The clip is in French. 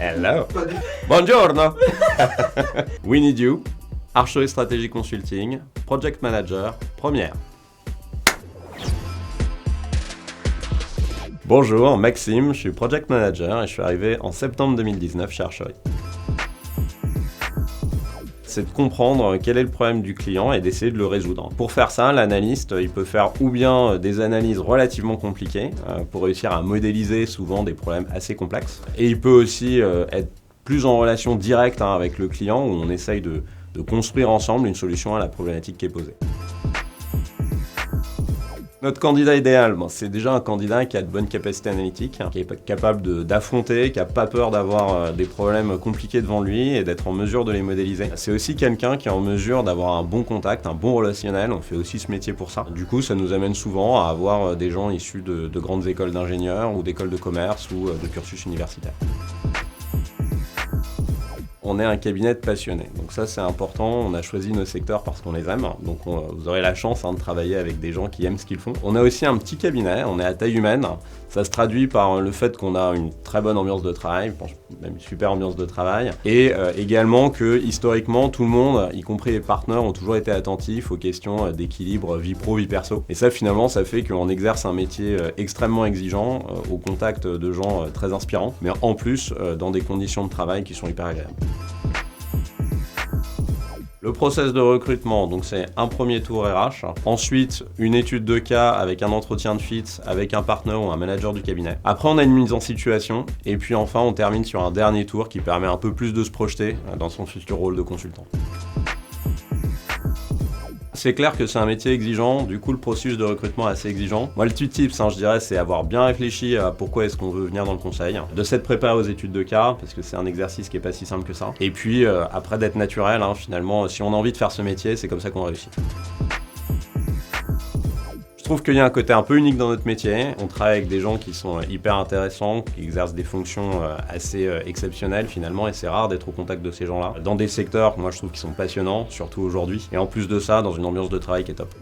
Hello. Buongiorno. We Need You, Archery Strategy Consulting, Project Manager, première. Bonjour, Maxime, je suis Project Manager et je suis arrivé en septembre 2019 chez Archery. C'est de comprendre quel est le problème du client et d'essayer de le résoudre. Pour faire ça, l'analyste, il peut faire ou bien des analyses relativement compliquées pour réussir à modéliser souvent des problèmes assez complexes. Et il peut aussi être plus en relation directe avec le client où on essaye de construire ensemble une solution à la problématique qui est posée. Notre candidat idéal, c'est déjà un candidat qui a de bonnes capacités analytiques, qui est capable d'affronter, qui n'a pas peur d'avoir des problèmes compliqués devant lui et d'être en mesure de les modéliser. C'est aussi quelqu'un qui est en mesure d'avoir un bon contact, un bon relationnel, on fait aussi ce métier pour ça. Du coup, ça nous amène souvent à avoir des gens issus de grandes écoles d'ingénieurs ou d'écoles de commerce ou de cursus universitaires. On est un cabinet de passionnés, donc ça c'est important, on a choisi nos secteurs parce qu'on les aime, donc vous aurez la chance de travailler avec des gens qui aiment ce qu'ils font. On a aussi un petit cabinet, on est à taille humaine, ça se traduit par le fait qu'on a une très bonne ambiance de travail, même une super ambiance de travail, et également que historiquement tout le monde, y compris les partenaires, ont toujours été attentifs aux questions d'équilibre vie pro, vie perso. Et ça finalement ça fait qu'on exerce un métier extrêmement exigeant, au contact de gens très inspirants, mais en plus dans des conditions de travail qui sont hyper agréables. Le process de recrutement, donc c'est un premier tour RH, ensuite une étude de cas avec un entretien de fit avec un partenaire ou un manager du cabinet. Après on a une mise en situation et puis enfin on termine sur un dernier tour qui permet un peu plus de se projeter dans son futur rôle de consultant. C'est clair que c'est un métier exigeant, du coup le processus de recrutement est assez exigeant. Moi le tips, je dirais, c'est avoir bien réfléchi à pourquoi est-ce qu'on veut venir dans le conseil, de s'être préparé aux études de cas, parce que c'est un exercice qui est pas si simple que ça. Et puis après d'être naturel, finalement, si on a envie de faire ce métier, c'est comme ça qu'on réussit. Je trouve qu'il y a un côté un peu unique dans notre métier. On travaille avec des gens qui sont hyper intéressants, qui exercent des fonctions assez exceptionnelles finalement, et c'est rare d'être au contact de ces gens-là. Dans des secteurs, moi je trouve qu'ils sont passionnants, surtout aujourd'hui, et en plus de ça, dans une ambiance de travail qui est top.